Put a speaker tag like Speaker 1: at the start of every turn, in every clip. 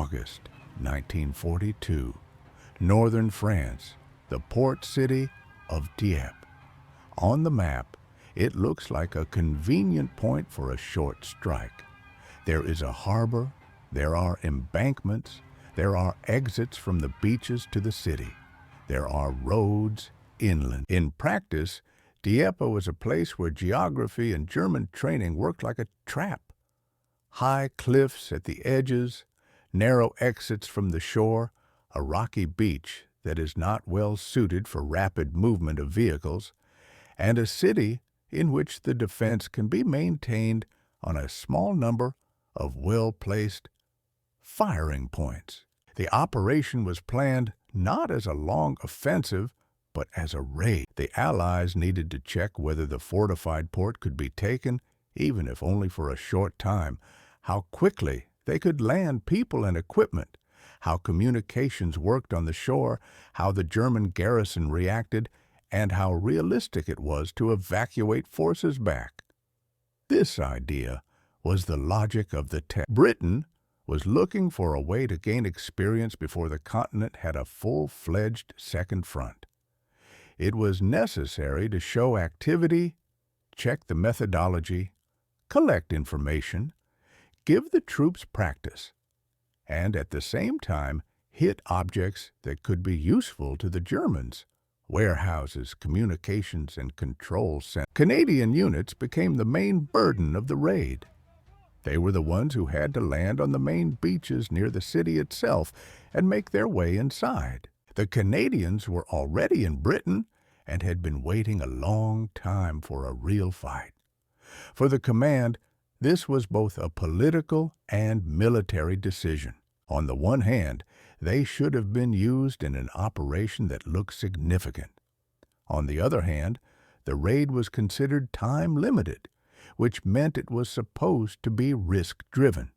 Speaker 1: August 1942, northern France, the port city of Dieppe. On the map, it looks like a convenient point for a short strike. There is a harbor, there are embankments, there are exits from the beaches to the city. There are roads inland. In practice, Dieppe was a place where geography and German training worked like a trap. High cliffs at the edges, narrow exits from the shore, a rocky beach that is not well suited for rapid movement of vehicles, and a city in which the defense can be maintained on a small number of well-placed firing points. The operation was planned not as a long offensive, but as a raid. The Allies needed to check whether the fortified port could be taken, even if only for a short time, how quickly they could land people and equipment, how communications worked on the shore, how the German garrison reacted, and how realistic it was to evacuate forces back. This idea was the logic of the test. Britain was looking for a way to gain experience before the continent had a full-fledged second front. It was necessary to show activity, check the methodology, collect information, give the troops practice, and at the same time hit objects that could be useful to the Germans: warehouses, communications, and control centers. Canadian units became the main burden of the raid. They were the ones who had to land on the main beaches near the city itself and make their way inside. The Canadians were already in Britain and had been waiting a long time for a real fight. For the command, this was both a political and military decision. On the one hand, they should have been used in an operation that looked significant. On the other hand, the raid was considered time-limited, which meant it was supposed to be risk-driven.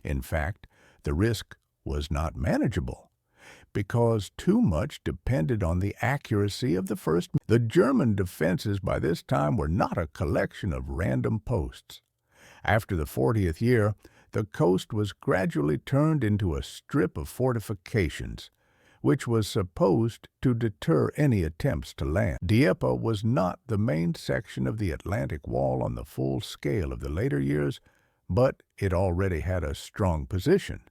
Speaker 1: In fact, the risk was not manageable, because too much depended on the accuracy of the first. The German defenses by this time were not a collection of random posts. After the 40th year, the coast was gradually turned into a strip of fortifications, which was supposed to deter any attempts to land. Dieppe was not the main section of the Atlantic Wall on the full scale of the later years, but it already had a strong position.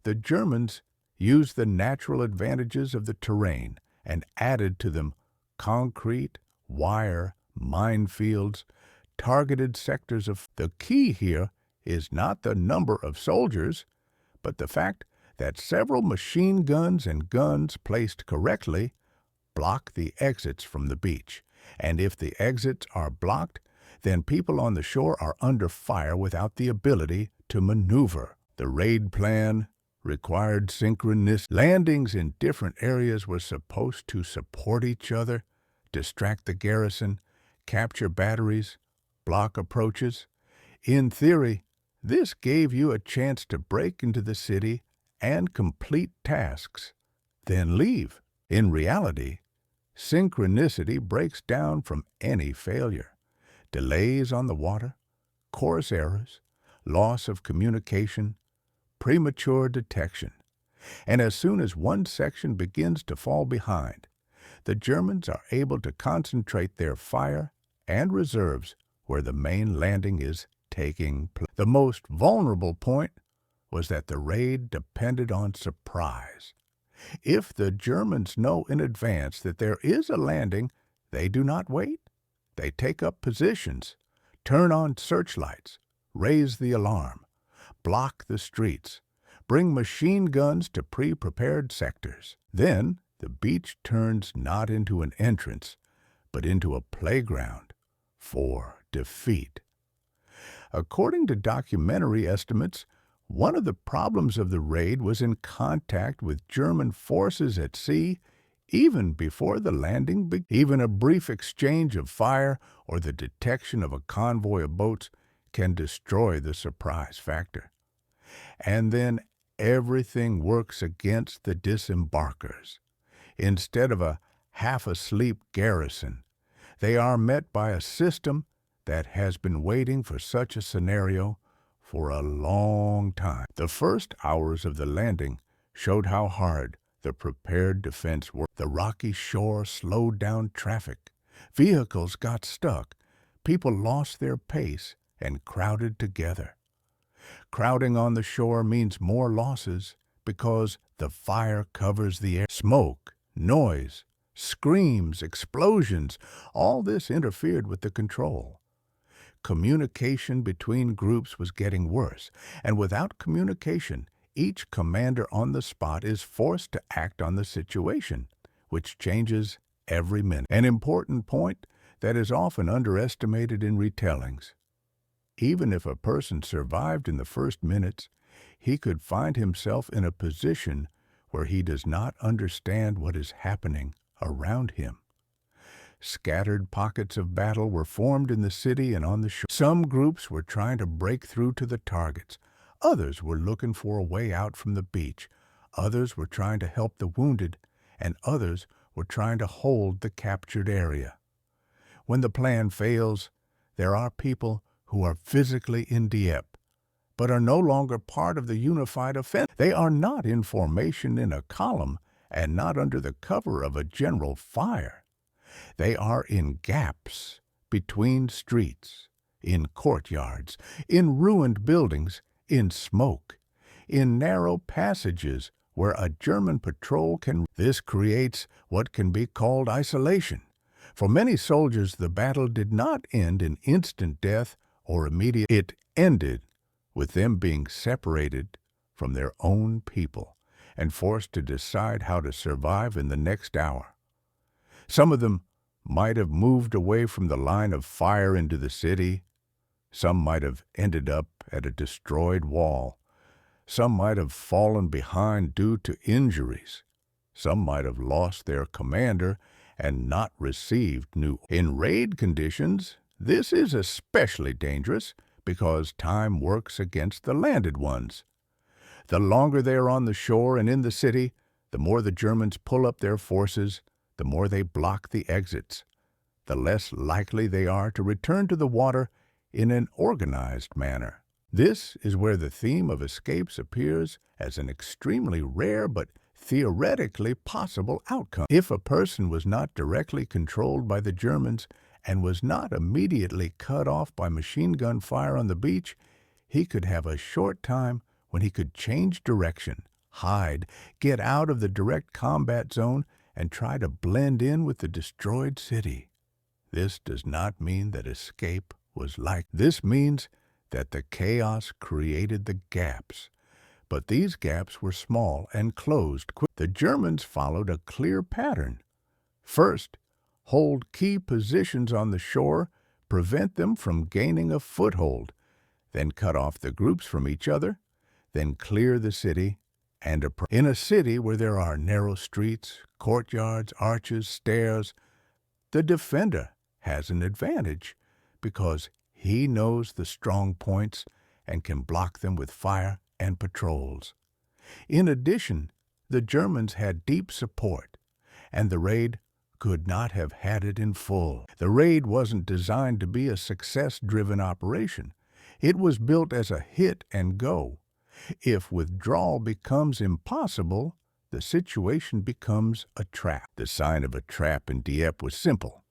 Speaker 1: The Germans used the natural advantages of the terrain and added to them concrete, wire, minefields, targeted sectors of. The key here is not the number of soldiers, but the fact that several machine guns and guns placed correctly block the exits from the beach. And if the exits are blocked, then people on the shore are under fire without the ability to maneuver. The raid plan required synchronous. Landings in different areas were supposed to support each other, distract the garrison, capture batteries, block approaches. In theory, this gave you a chance to break into the city and complete tasks, then leave. In reality, synchronicity breaks down from any failure. Delays on the water, course errors, loss of communication, premature detection. And as soon as one section begins to fall behind, the Germans are able to concentrate their fire and reserves where the main landing is taking place. The most vulnerable point was that the raid depended on surprise. If the Germans know in advance that there is a landing, they do not wait. They take up positions, turn on searchlights, raise the alarm, block the streets, bring machine guns to pre-prepared sectors. Then the beach turns not into an entrance, but into a playground for defeat. According to documentary estimates, one of the problems of the raid was in contact with German forces at sea even before the landing began. Even a brief exchange of fire or the detection of a convoy of boats can destroy the surprise factor. And then everything works against the disembarkers. Instead of a half-asleep garrison, they are met by a system that has been waiting for such a scenario for a long time. The first hours of the landing showed how hard the prepared defense worked. The rocky shore slowed down traffic. Vehicles got stuck. People lost their pace and crowded together. Crowding on the shore means more losses because the fire covers the air. Smoke, noise, screams, explosions, all this interfered with the control. Communication between groups was getting worse, and without communication, each commander on the spot is forced to act on the situation, which changes every minute. An important point that is often underestimated in retellings. Even if a person survived in the first minutes, he could find himself in a position where he does not understand what is happening around him. Scattered pockets of battle were formed in the city and on the shore. Some groups were trying to break through to the targets. Others were looking for a way out from the beach. Others were trying to help the wounded, and others were trying to hold the captured area. When the plan fails, there are people who are physically in Dieppe, but are no longer part of the unified offense. They are not in formation in a column and not under the cover of a general fire. They are in gaps between streets, in courtyards, in ruined buildings, in smoke, in narrow passages where a German patrol can. This creates what can be called isolation. For many soldiers, the battle did not end in instant death or immediate. It ended with them being separated from their own people and forced to decide how to survive in the next hour. Some of them might have moved away from the line of fire into the city. Some might have ended up at a destroyed wall. Some might have fallen behind due to injuries. Some might have lost their commander and not received new. In raid conditions, this is especially dangerous because time works against the landed ones. The longer they are on the shore and in the city, the more the Germans pull up their forces, the more they block the exits, the less likely they are to return to the water in an organized manner. This is where the theme of escapes appears as an extremely rare but theoretically possible outcome. If a person was not directly controlled by the Germans and was not immediately cut off by machine gun fire on the beach, he could have a short time when he could change direction, hide, get out of the direct combat zone, and try to blend in with the destroyed city. This does not mean that escape was like. This means that the chaos created the gaps. But these gaps were small and closed quickly. The Germans followed a clear pattern. First, hold key positions on the shore, prevent them from gaining a foothold, then cut off the groups from each other, then clear the city and approach. In a city where there are narrow streets, courtyards, arches, stairs, the defender has an advantage because he knows the strong points and can block them with fire and patrols. In addition, the Germans had deep support, and the raid could not have had it in full. The raid wasn't designed to be a success-driven operation. It was built as a hit and go. If withdrawal becomes impossible, the situation becomes a trap. The sign of a trap in Dieppe was simple.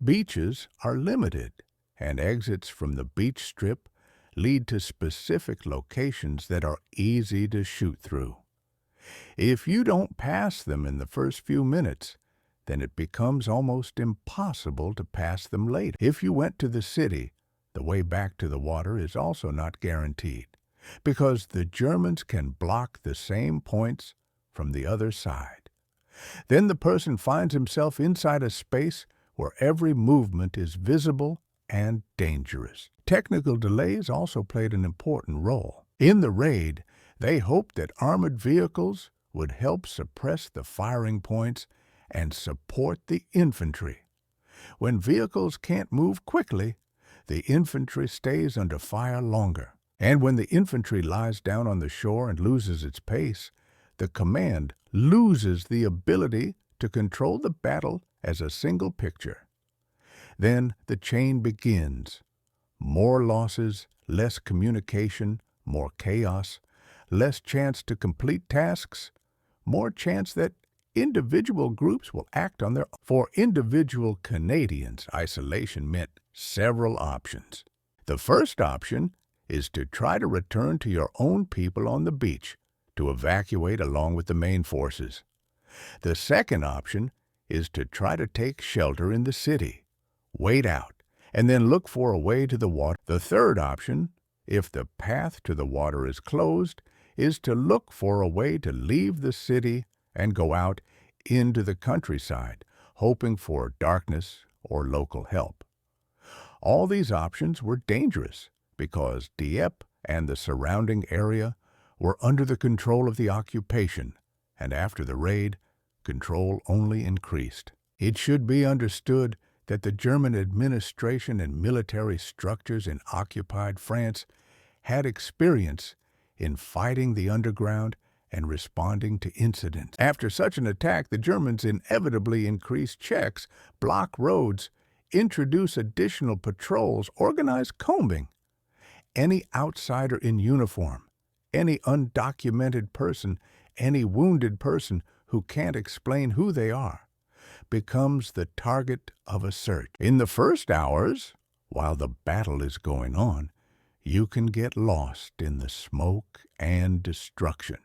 Speaker 1: Beaches are limited, and exits from the beach strip lead to specific locations that are easy to shoot through. If you don't pass them in the first few minutes, then it becomes almost impossible to pass them later. If you went to the city, the way back to the water is also not guaranteed, because the Germans can block the same points from the other side. Then the person finds himself inside a space where every movement is visible and dangerous. Technical delays also played an important role. In the raid, they hoped that armored vehicles would help suppress the firing points and support the infantry. When vehicles can't move quickly, the infantry stays under fire longer. And when the infantry lies down on the shore and loses its pace, the command loses the ability to control the battle as a single picture. Then the chain begins. More losses less communication, more chaos, less chance to complete tasks, more chance that individual groups will act on their own. For individual Canadians, isolation meant several options. The first option is to try to return to your own people on the beach, to evacuate along with the main forces. The second option is to try to take shelter in the city, wait out, and then look for a way to the water. The third option, if the path to the water is closed, is to look for a way to leave the city and go out into the countryside, hoping for darkness or local help. All these options were dangerous because Dieppe and the surrounding area were under the control of the occupation, and after the raid, control only increased. It should be understood that the German administration and military structures in occupied France had experience in fighting the underground and responding to incidents. After such an attack, the Germans inevitably increased checks, block roads, introduce additional patrols, organize combing. Any outsider in uniform, any undocumented person, any wounded person who can't explain who they are, becomes the target of a search. In the first hours, while the battle is going on, you can get lost in the smoke and destruction.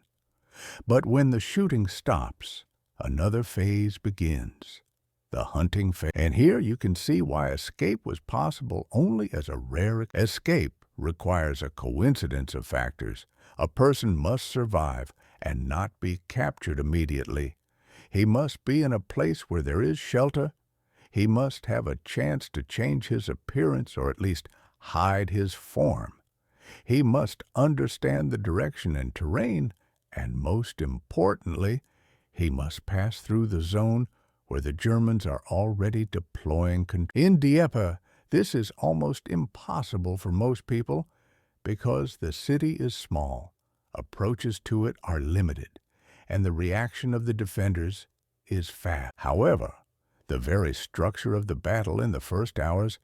Speaker 1: But when the shooting stops, another phase begins, the hunting phase. And here you can see why escape was possible only as a rare escape requires a coincidence of factors. A person must survive and not be captured immediately. He must be in a place where there is shelter. He must have a chance to change his appearance or at least hide his form. He must understand the direction and terrain, and most importantly, he must pass through the zone where the Germans are already deploying. In Dieppe, this is almost impossible for most people because the city is small, approaches to it are limited, and the reaction of the defenders is fast. However, the very structure of the battle in the first hours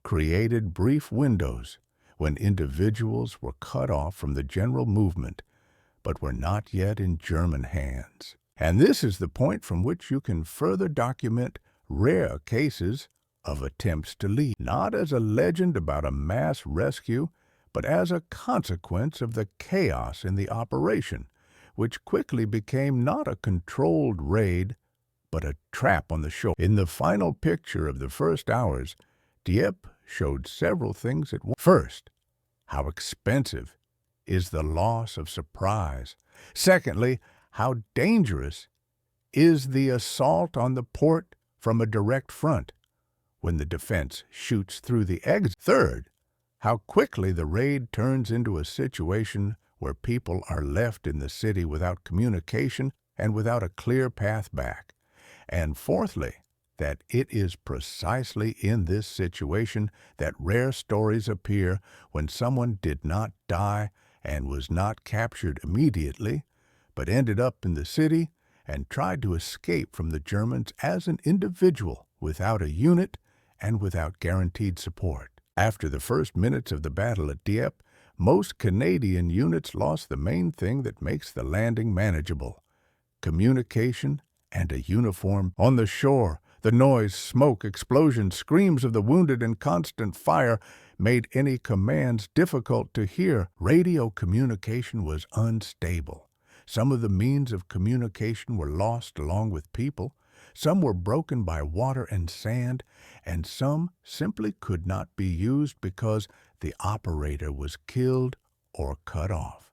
Speaker 1: created brief windows when individuals were cut off from the general movement, but were not yet in German hands. And this is the point from which you can further document rare cases of attempts to leave, not as a legend about a mass rescue, but as a consequence of the chaos in the operation, which quickly became not a controlled raid, but a trap on the shore. In the final picture of the first hours, Dieppe showed several things at once. First, how expensive is the loss of surprise. Secondly, how dangerous is the assault on the port from a direct front when the defense shoots through the exit. Third, how quickly the raid turns into a situation where people are left in the city without communication and without a clear path back. And fourthly, that it is precisely in this situation that rare stories appear when someone did not die and was not captured immediately, but ended up in the city and tried to escape from the Germans as an individual without a unit and without guaranteed support. After the first minutes of the battle at Dieppe, most Canadian units lost the main thing that makes the landing manageable: communication and a uniform. On the shore, the noise, smoke, explosions, screams of the wounded, and constant fire made any commands difficult to hear. Radio communication was unstable. Some of the means of communication were lost along with people. Some were broken by water and sand, and some simply could not be used because the operator was killed or cut off.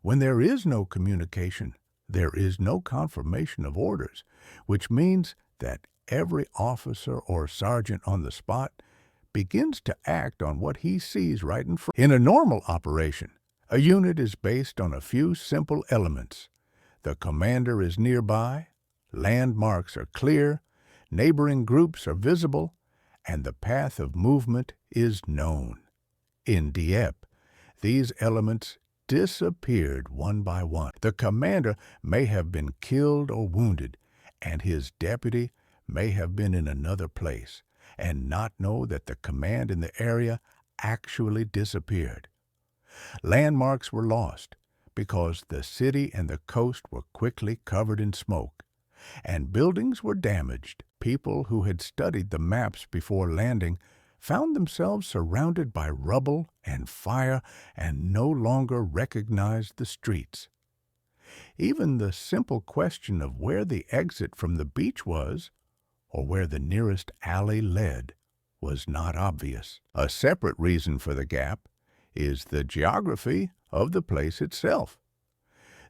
Speaker 1: When there is no communication, there is no confirmation of orders, which means that every officer or sergeant on the spot begins to act on what he sees right in front. In a normal operation, a unit is based on a few simple elements. The commander is nearby, landmarks are clear, neighboring groups are visible, and the path of movement is known. In Dieppe, these elements disappeared one by one. The commander may have been killed or wounded, and his deputy may have been in another place, and not know that the command in the area actually disappeared. Landmarks were lost because the city and the coast were quickly covered in smoke, and buildings were damaged. People who had studied the maps before landing found themselves surrounded by rubble and fire and no longer recognized the streets. Even the simple question of where the exit from the beach was, or where the nearest alley led, was not obvious. A separate reason for the gap is the geography of the place itself.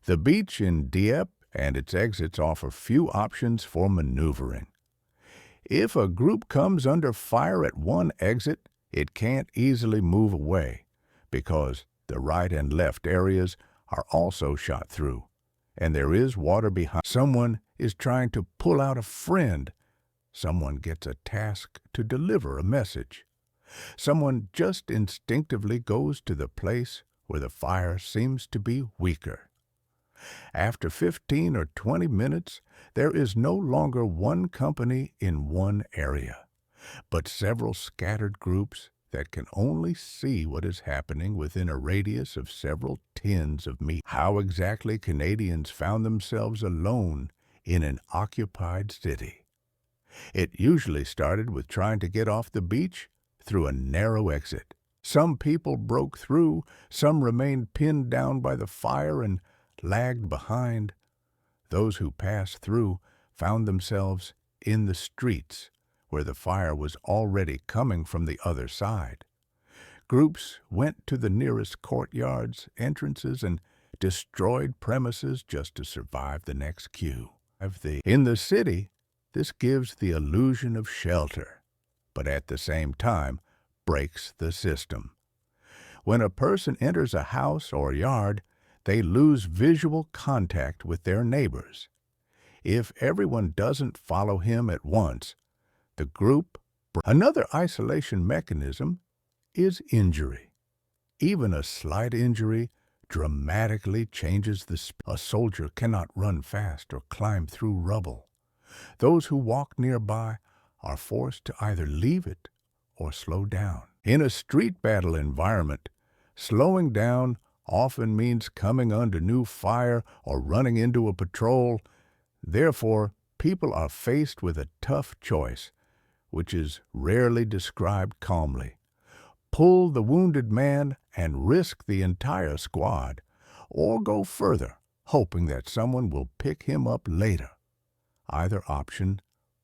Speaker 1: The beach in Dieppe and its exits offer few options for maneuvering. If a group comes under fire at one exit, it can't easily move away because the right and left areas are also shot through, and there is water behind. Someone is trying to pull out a friend. Someone gets a task to deliver a message. Someone just instinctively goes to the place where the fire seems to be weaker. After 15 or 20 minutes, there is no longer one company in one area, but several scattered groups that can only see what is happening within a radius of several tens of meters. How exactly Canadians found themselves alone in an occupied city? It usually started with trying to get off the beach through a narrow exit. Some people broke through, some remained pinned down by the fire and lagged behind. Those who passed through found themselves in the streets where the fire was already coming from the other side. Groups went to the nearest courtyards, entrances, and destroyed premises just to survive the next queue. In the city, this gives the illusion of shelter, but at the same time breaks the system. When a person enters a house or yard, they lose visual contact with their neighbors. If everyone doesn't follow him at once, the group. Another isolation mechanism is injury. Even a slight injury dramatically changes the speed. A soldier cannot run fast or climb through rubble. Those who walk nearby are forced to either leave it or slow down. In a street battle environment, slowing down often means coming under new fire or running into a patrol. Therefore, people are faced with a tough choice, which is rarely described calmly. Pull the wounded man and risk the entire squad, or go further, hoping that someone will pick him up later. Either option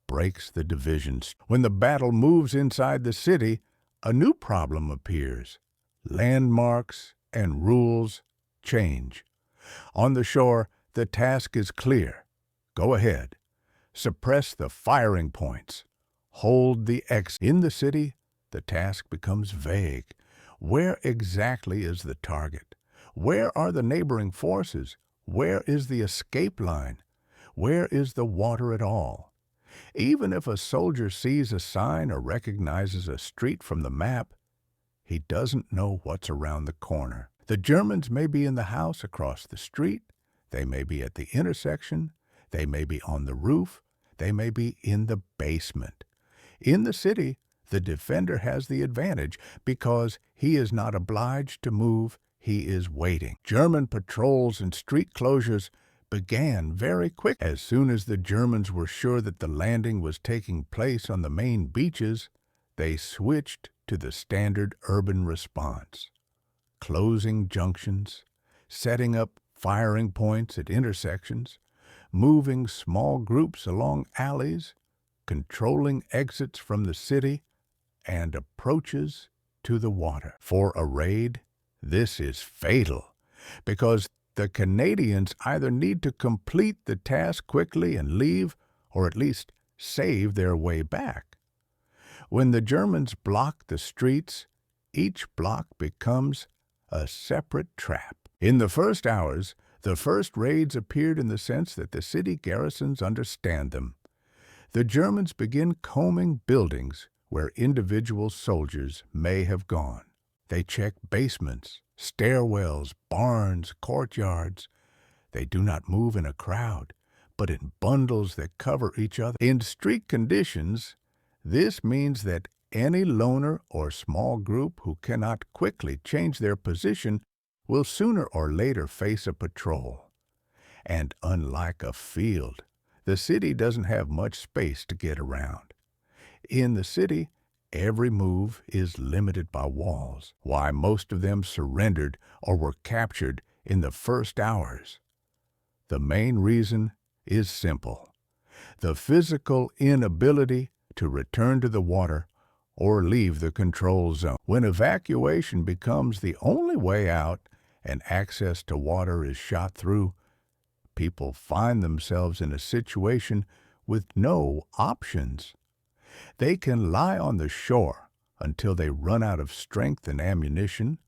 Speaker 1: breaks the divisions. When the battle moves inside the city, a new problem appears. Landmarks and rules change. On the shore, the task is clear. Go ahead. Suppress the firing points. Hold the exit. In the city, the task becomes vague. Where exactly is the target? Where are the neighboring forces? Where is the escape line? Where is the water at all? Even if a soldier sees a sign or recognizes a street from the map, he doesn't know what's around the corner. The Germans may be in the house across the street, they may be at the intersection, they may be on the roof, they may be in the basement. In the city, the defender has the advantage because he is not obliged to move, he is waiting. German patrols and street closures began very quick. As soon as the Germans were sure that the landing was taking place on the main beaches, they switched to the standard urban response. Closing junctions, setting up firing points at intersections, moving small groups along alleys, controlling exits from the city, and approaches to the water. For a raid, this is fatal, because the Canadians either need to complete the task quickly and leave, or at least save their way back. When the Germans block the streets, each block becomes a separate trap. In the first hours, the first raids appeared in the sense that the city garrisons understand them. The Germans begin combing buildings where individual soldiers may have gone. They check basements, stairwells, barns, courtyards. They do not move in a crowd, but in bundles that cover each other. In street conditions, this means that any loner or small group who cannot quickly change their position will sooner or later face a patrol. And unlike a field, the city doesn't have much space to get around. In the city, every move is limited by walls. Why most of them surrendered or were captured in the first hours. The main reason is simple: the physical inability to return to the water or leave the control zone. When evacuation becomes the only way out and access to water is shot through, people find themselves in a situation with no options. They can lie on the shore until they run out of strength and ammunition,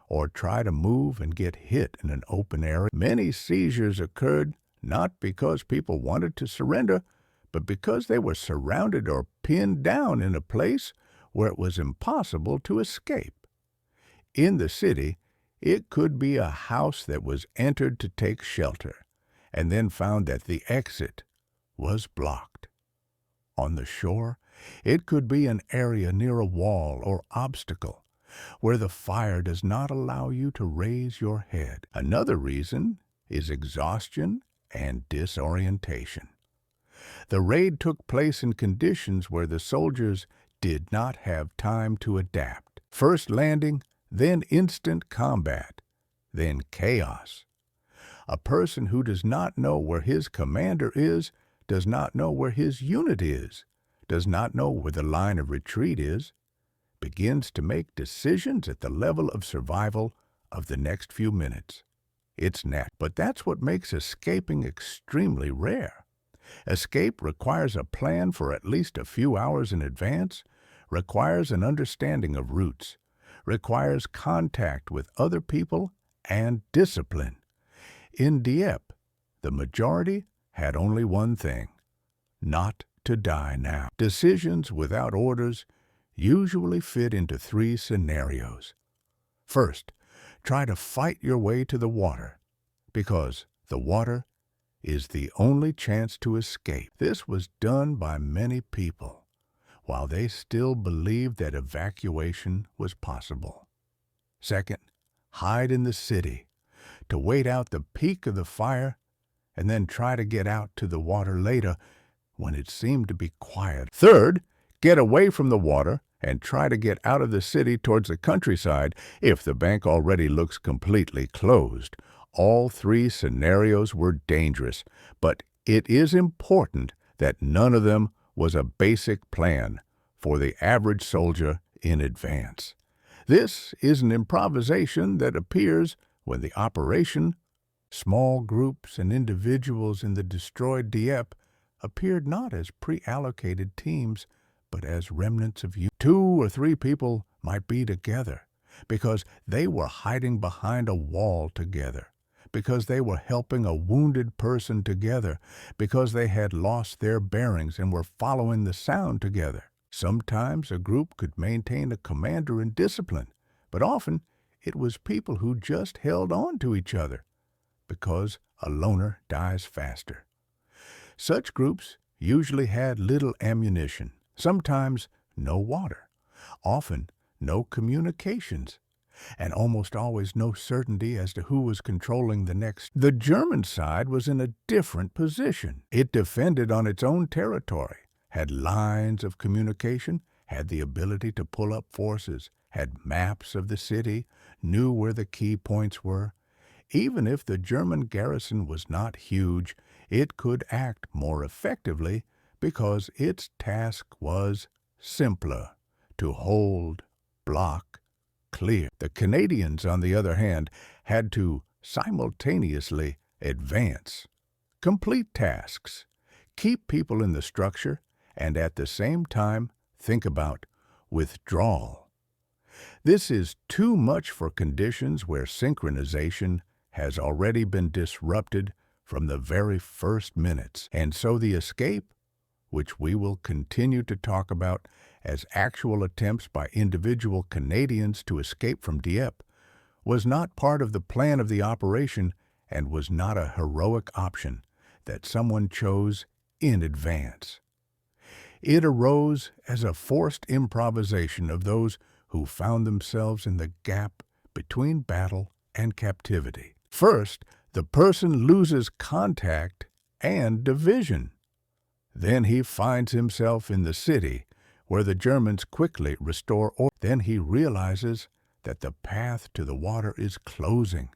Speaker 1: or try to move and get hit in an open area. Many seizures occurred not because people wanted to surrender, but because they were surrounded or pinned down in a place where it was impossible to escape. In the city, it could be a house that was entered to take shelter, and then found that the exit was blocked. On the shore, it could be an area near a wall or obstacle where the fire does not allow you to raise your head. Another reason is exhaustion and disorientation. The raid took place in conditions where the soldiers did not have time to adapt. First landing, then instant combat, then chaos. A person who does not know where his commander is, does not know where his unit is, does not know where the line of retreat is, begins to make decisions at the level of survival of the next few minutes. It's natural, but that's what makes escaping extremely rare. Escape requires a plan for at least a few hours in advance, requires an understanding of routes, requires contact with other people, and discipline. In Dieppe, the majority had only one thing: not to die now. Decisions without orders usually fit into three scenarios. First, try to fight your way to the water, because the water is the only chance to escape. This was done by many people, while they still believed that evacuation was possible. Second, hide in the city, to wait out the peak of the fire, and then try to get out to the water later when it seemed to be quiet. Third, get away from the water and try to get out of the city towards the countryside if the bank already looks completely closed. All three scenarios were dangerous, but it is important that none of them was a basic plan for the average soldier in advance. This is an improvisation that appears when the operation. Small groups and individuals in the destroyed Dieppe appeared not as pre-allocated teams, but as remnants of you. 2 or 3 people might be together because they were hiding behind a wall together, because they were helping a wounded person together, because they had lost their bearings and were following the sound together. Sometimes a group could maintain a commander and discipline, but often it was people who just held on to each other, because a loner dies faster. Such groups usually had little ammunition, sometimes no water, often no communications, and almost always no certainty as to who was controlling the next. The German side was in a different position. It defended on its own territory, had lines of communication, had the ability to pull up forces, had maps of the city, knew where the key points were. Even if the German garrison was not huge, it could act more effectively because its task was simpler: to hold, block, clear. The Canadians, on the other hand, had to simultaneously advance, complete tasks, keep people in the structure, and at the same time think about withdrawal. This is too much for conditions where synchronization has already been disrupted from the very first minutes, and so the escape, which we will continue to talk about as actual attempts by individual Canadians to escape from Dieppe, was not part of the plan of the operation and was not a heroic option that someone chose in advance. It arose as a forced improvisation of those who found themselves in the gap between battle and captivity. First, the person loses contact and division. Then he finds himself in the city, where the Germans quickly restore order. Then he realizes that the path to the water is closing.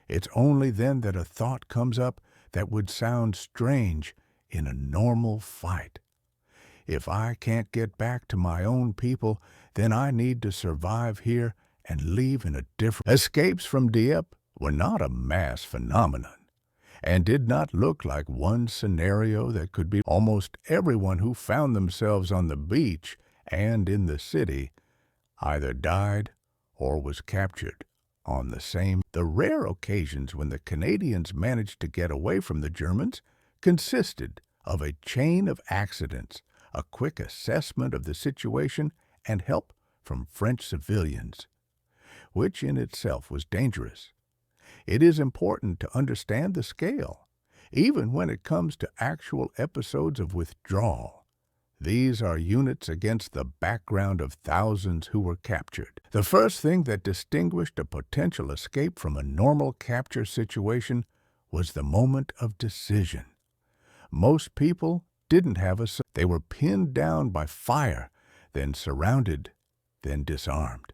Speaker 1: It's only then that a thought comes up that would sound strange in a normal fight. If I can't get back to my own people, then I need to survive here and leave in a different. Escapes from Dieppe were not a mass phenomenon, and did not look like one scenario that could be. Almost everyone who found themselves on the beach and in the city either died or was captured on the same. The rare occasions when the Canadians managed to get away from the Germans consisted of a chain of accidents, a quick assessment of the situation, and help from French civilians, which in itself was dangerous. It is important to understand the scale, even when it comes to actual episodes of withdrawal. These are units against the background of thousands who were captured. The first thing that distinguished a potential escape from a normal capture situation was the moment of decision. Most people didn't have a. They were pinned down by fire, then surrounded, then disarmed.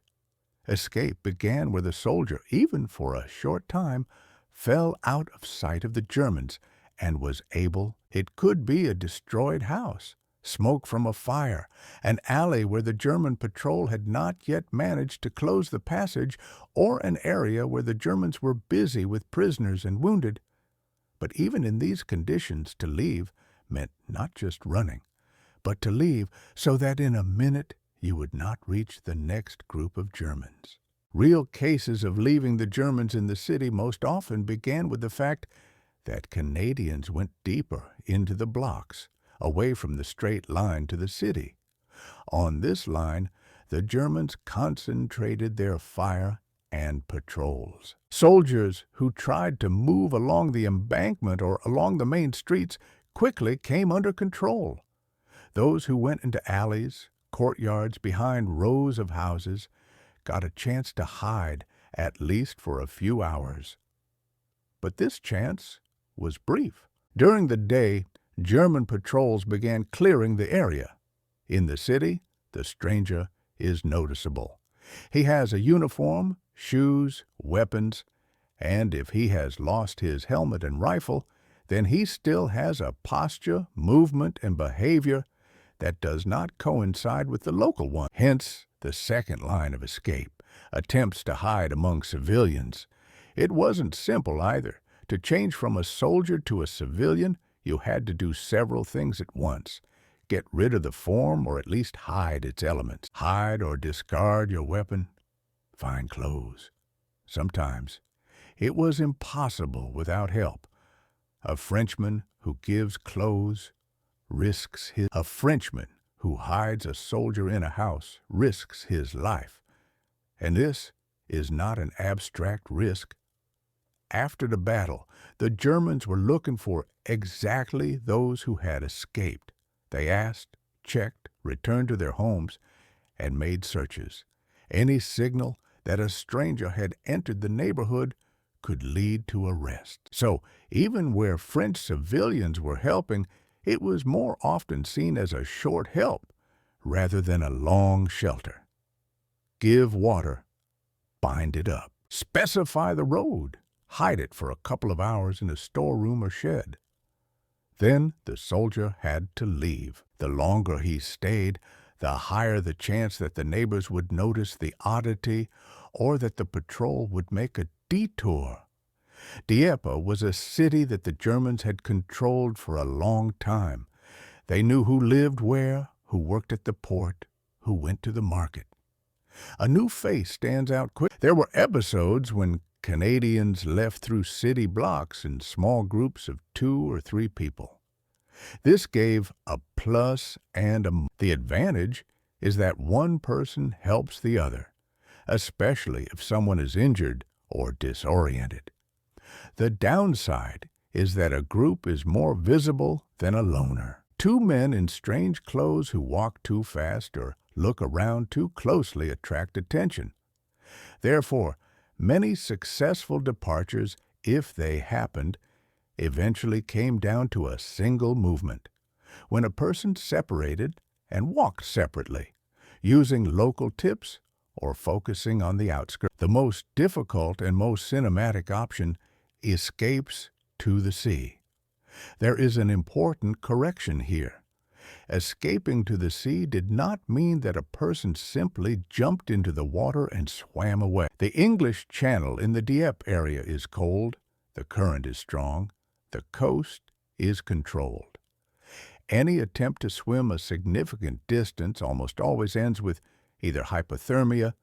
Speaker 1: Escape began where the soldier, even for a short time, fell out of sight of the Germans and was able. It could be a destroyed house, smoke from a fire, an alley where the German patrol had not yet managed to close the passage, or an area where the Germans were busy with prisoners and wounded. But even in these conditions, to leave meant not just running, but to leave so that in a minute you would not reach the next group of Germans. Real cases of leaving the Germans in the city most often began with the fact that Canadians went deeper into the blocks, away from the straight line to the city. On this line, the Germans concentrated their fire and patrols. Soldiers who tried to move along the embankment or along the main streets quickly came under control. Those who went into alleys, courtyards behind rows of houses, got a chance to hide, at least for a few hours. But this chance was brief. During the day, German patrols began clearing the area. In the city, the stranger is noticeable. He has a uniform, shoes, weapons, and if he has lost his helmet and rifle, then he still has a posture, movement, and behavior that does not coincide with the local one. Hence, the second line of escape, attempts to hide among civilians. It wasn't simple either. To change from a soldier to a civilian, you had to do several things at once. Get rid of the form, or at least hide its elements. Hide or discard your weapon. Find clothes. Sometimes it was impossible without help. A Frenchman who gives clothes risks his. A Frenchman who hides a soldier in a house risks his life. And this is not an abstract risk. After the battle, the Germans were looking for exactly those who had escaped. They asked, checked, returned to their homes, and made searches. Any signal that a stranger had entered the neighborhood could lead to arrest. So, even where French civilians were helping, it was more often seen as a short help rather than a long shelter. Give water, bind it up. Specify the road. Hide it for a couple of hours in a storeroom or shed. Then the soldier had to leave. The longer he stayed, the higher the chance that the neighbors would notice the oddity or that the patrol would make a detour. Dieppe was a city that the Germans had controlled for a long time. They knew who lived where, who worked at the port, who went to the market. A new face stands out quick. There were episodes when Canadians left through city blocks in small groups of 2 or 3 people. This gave a plus and a. The advantage is that one person helps the other, especially if someone is injured or disoriented. The downside is that a group is more visible than a loner. Two men in strange clothes who walk too fast or look around too closely attract attention. Therefore, many successful departures, if they happened, eventually came down to a single movement, when a person separated and walked separately, using local tips or focusing on the outskirts. The most difficult and most cinematic option escapes to the sea. There is an important correction here. Escaping to the sea did not mean that a person simply jumped into the water and swam away. The English Channel in the Dieppe area is cold, the current is strong, the coast is controlled. Any attempt to swim a significant distance almost always ends with either hypothermia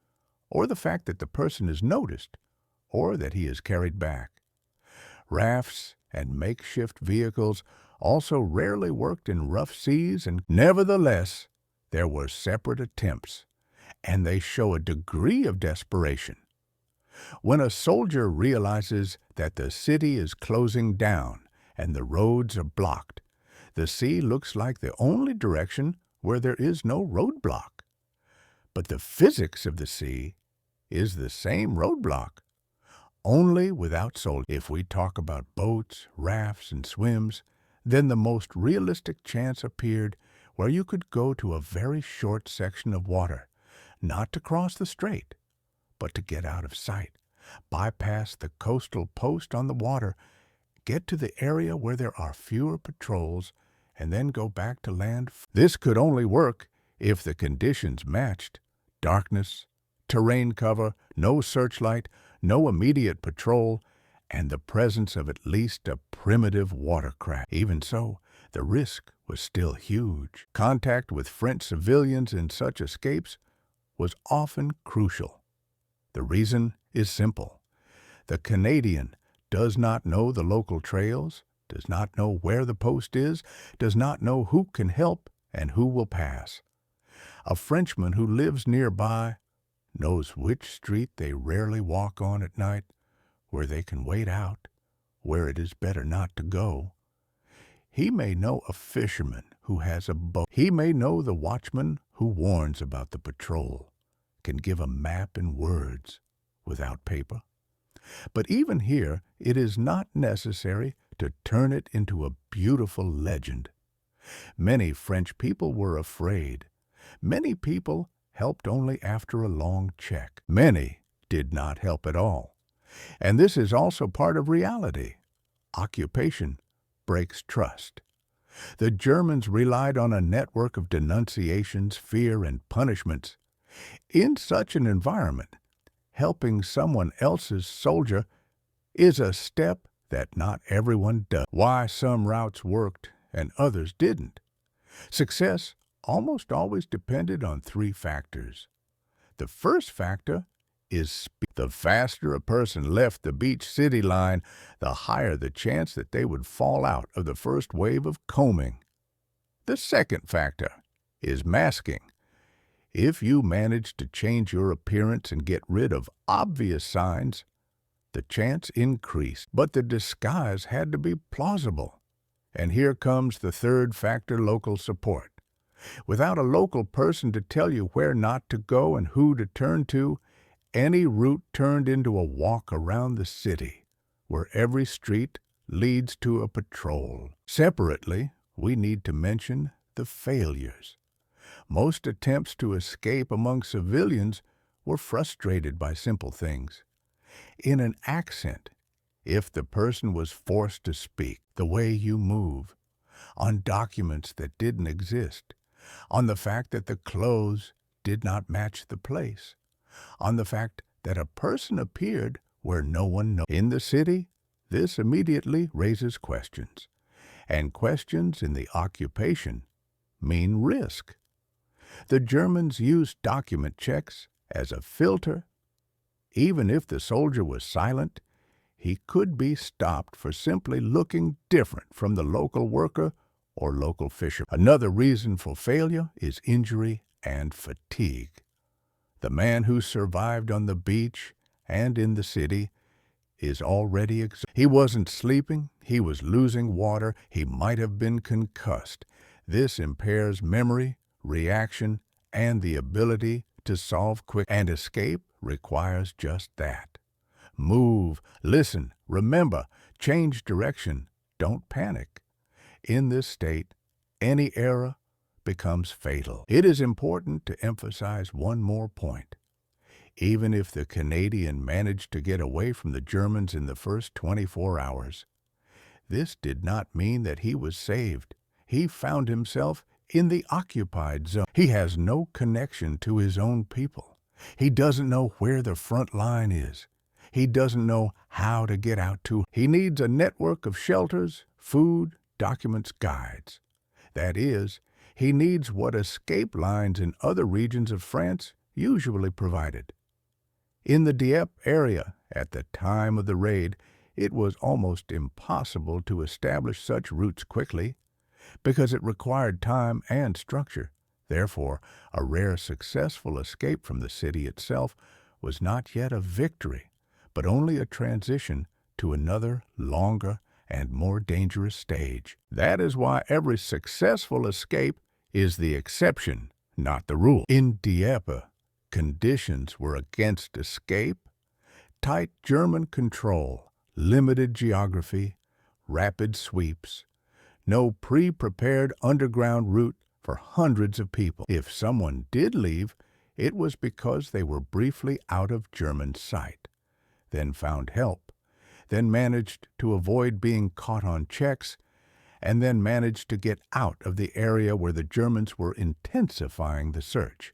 Speaker 1: or the fact that the person is noticed or that he is carried back. Rafts and makeshift vehicles also rarely worked in rough seas, and nevertheless, there were separate attempts, and they show a degree of desperation. When a soldier realizes that the city is closing down and the roads are blocked, the sea looks like the only direction where there is no roadblock. But the physics of the sea is the same roadblock, only without soldiers. If we talk about boats, rafts, and swims, then the most realistic chance appeared where you could go to a very short section of water, not to cross the strait, but to get out of sight, bypass the coastal post on the water, get to the area where there are fewer patrols, and then go back to land. This could only work if the conditions matched: darkness, terrain cover, no searchlight, no immediate patrol, and the presence of at least a primitive watercraft. Even so, the risk was still huge. Contact with French civilians in such escapes was often crucial. The reason is simple. The Canadian does not know the local trails, does not know where the post is, does not know who can help and who will pass. A Frenchman who lives nearby knows which street they rarely walk on at night, where they can wait out, where it is better not to go. He may know a fisherman who has a boat. He may know the watchman who warns about the patrol, can give a map in words without paper. But even here, it is not necessary to turn it into a beautiful legend. Many French people were afraid. Many people helped only after a long check. Many did not help at all. And this is also part of reality. Occupation breaks trust. The Germans relied on a network of denunciations, fear, and punishments. In such an environment, helping someone else's soldier is a step that not everyone does. Why some routes worked and others didn't. Success almost always depended on three factors. The first factor is speed. The faster a person left the beach city line, the higher the chance that they would fall out of the first wave of combing. The second factor is masking. If you manage to change your appearance and get rid of obvious signs, the chance increased. But the disguise had to be plausible. And here comes the third factor: local support. Without a local person to tell you where not to go and who to turn to, any route turned into a walk around the city, where every street leads to a patrol. Separately, we need to mention the failures. Most attempts to escape among civilians were frustrated by simple things. In an accent, if the person was forced to speak, the way you move, on documents that didn't exist, on the fact that the clothes did not match the place, on the fact that a person appeared where no one knows. In the city, this immediately raises questions, and questions in the occupation mean risk. The Germans used document checks as a filter. Even if the soldier was silent, he could be stopped for simply looking different from the local worker or local fisherman. Another reason for failure is injury and fatigue. The man who survived on the beach and in the city is already exhausted. He wasn't sleeping, he was losing water, he might have been concussed. This impairs memory, reaction, and the ability to solve quick, and escape requires just that. Move, listen, remember, change direction, don't panic. In this state, any error becomes fatal. It is important to emphasize one more point. Even if the Canadian managed to get away from the Germans in the first 24 hours, this did not mean that he was saved. He found himself in the occupied zone. He has no connection to his own people. He doesn't know where the front line is. He doesn't know how to get out to. He needs a network of shelters, food, documents, guides. That is, he needs what escape lines in other regions of France usually provided. In the Dieppe area, at the time of the raid, it was almost impossible to establish such routes quickly, because it required time and structure. Therefore, a rare successful escape from the city itself was not yet a victory, but only a transition to another, longer, and more dangerous stage. That is why every successful escape is the exception, not the rule. In Dieppe, conditions were against escape: tight German control, limited geography, rapid sweeps, no pre-prepared underground route for hundreds of people. If someone did leave, it was because they were briefly out of German sight, then found help, then managed to avoid being caught on checks, and then managed to get out of the area where the Germans were intensifying the search.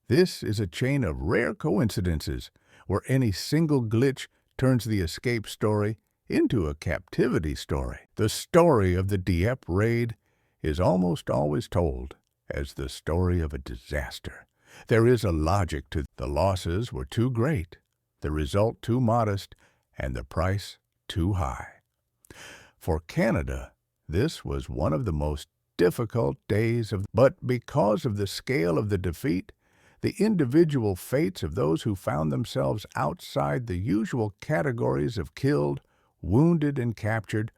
Speaker 1: This is a chain of rare coincidences where any single glitch turns the escape story into a captivity story. The story of the Dieppe raid is almost always told as the story of a disaster. There is a logic to the losses were too great, the result too modest, and the price too high. For Canada, this was one of the most difficult days but because of the scale of the defeat, the individual fates of those who found themselves outside the usual categories of killed, wounded, and captured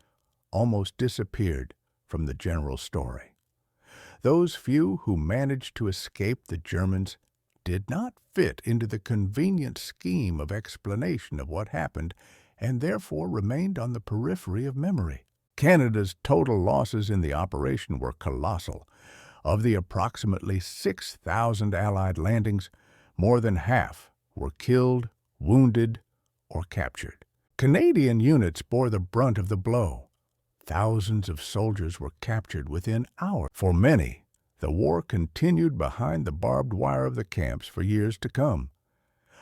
Speaker 1: almost disappeared from the general story. Those few who managed to escape the Germans did not fit into the convenient scheme of explanation of what happened and therefore remained on the periphery of memory. Canada's total losses in the operation were colossal. Of the approximately 6,000 Allied landings, more than half were killed, wounded, or captured. Canadian units bore the brunt of the blow. Thousands of soldiers were captured within hours. For many, the war continued behind the barbed wire of the camps for years to come.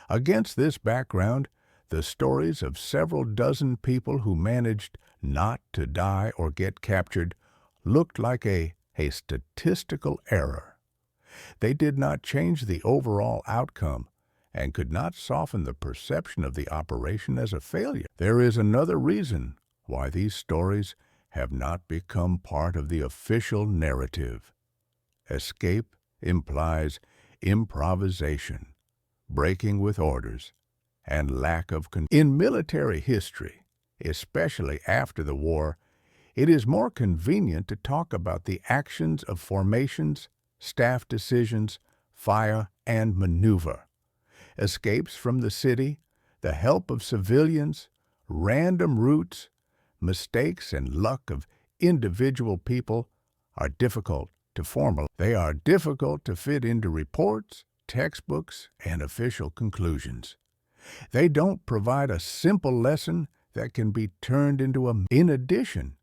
Speaker 1: Against this background, the stories of several dozen people who managed not to die or get captured looked like a statistical error. They did not change the overall outcome and could not soften the perception of the operation as a failure. There is another reason why these stories have not become part of the official narrative. Escape implies improvisation, breaking with orders, and lack of control. In military history, especially after the war, it is more convenient to talk about the actions of formations, staff decisions, fire, and maneuver. Escapes from the city, the help of civilians, random routes, mistakes and luck of individual people are difficult to formalize. They are difficult to fit into reports, textbooks, and official conclusions. They don't provide a simple lesson that can be turned into In addition,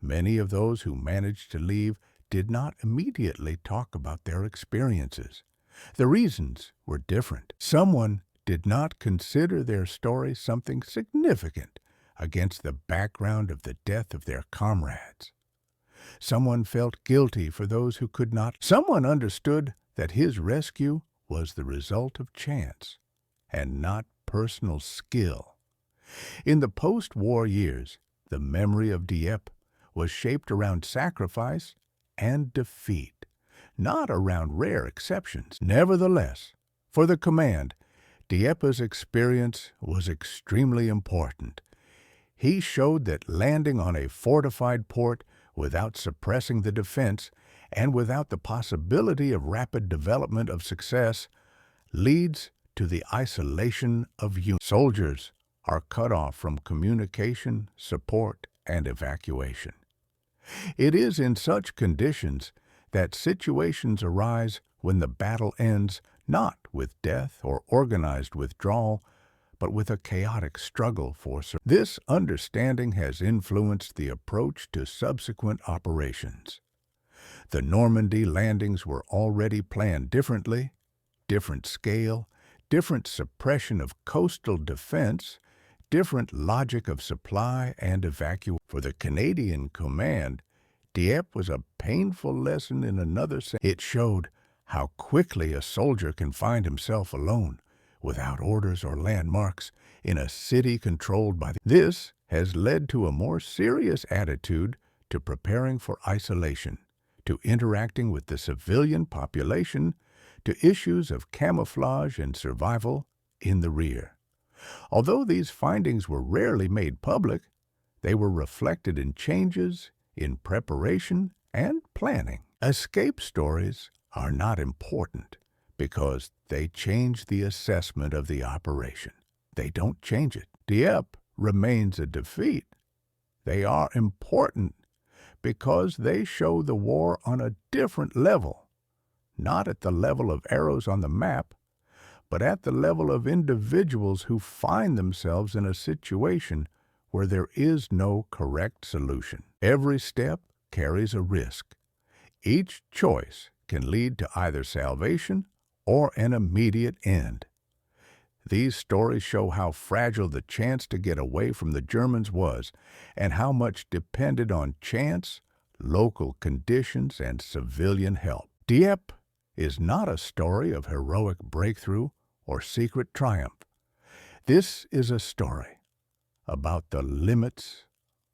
Speaker 1: many of those who managed to leave did not immediately talk about their experiences. The reasons were different. Someone did not consider their story something significant against the background of the death of their comrades. Someone felt guilty for those who could not. Someone understood that his rescue was the result of chance and not personal skill. In the post-war years, the memory of Dieppe was shaped around sacrifice and defeat, not around rare exceptions. Nevertheless, for the command, Dieppe's experience was extremely important. He showed that landing on a fortified port without suppressing the defense and without the possibility of rapid development of success, leads to the isolation of units. Soldiers are cut off from communication, support, and evacuation. It is in such conditions that situations arise when the battle ends not with death or organized withdrawal, but with a chaotic struggle for survival. This understanding has influenced the approach to subsequent operations. The Normandy landings were already planned differently, different scale, different suppression of coastal defense, different logic of supply and evacuation. For the Canadian command, Dieppe was a painful lesson in another sense. It showed how quickly a soldier can find himself alone, without orders or landmarks, in a city controlled by the... This has led to a more serious attitude to preparing for isolation, to interacting with the civilian population, to issues of camouflage and survival in the rear. Although these findings were rarely made public, they were reflected in changes in preparation and planning. Escape stories are not important because they change the assessment of the operation. They don't change it. Dieppe remains a defeat. They are important because they show the war on a different level, not at the level of arrows on the map, but at the level of individuals who find themselves in a situation where there is no correct solution. Every step carries a risk. Each choice can lead to either salvation or an immediate end. These stories show how fragile the chance to get away from the Germans was, and how much depended on chance, local conditions, and civilian help. Dieppe is not a story of heroic breakthrough or secret triumph. This is a story about the limits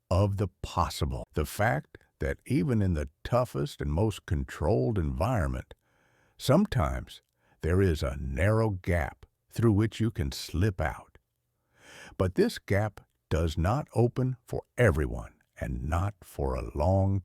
Speaker 1: of the possible. The fact that even in the toughest and most controlled environment, sometimes there is a narrow gap through which you can slip out. But this gap does not open for everyone and not for a long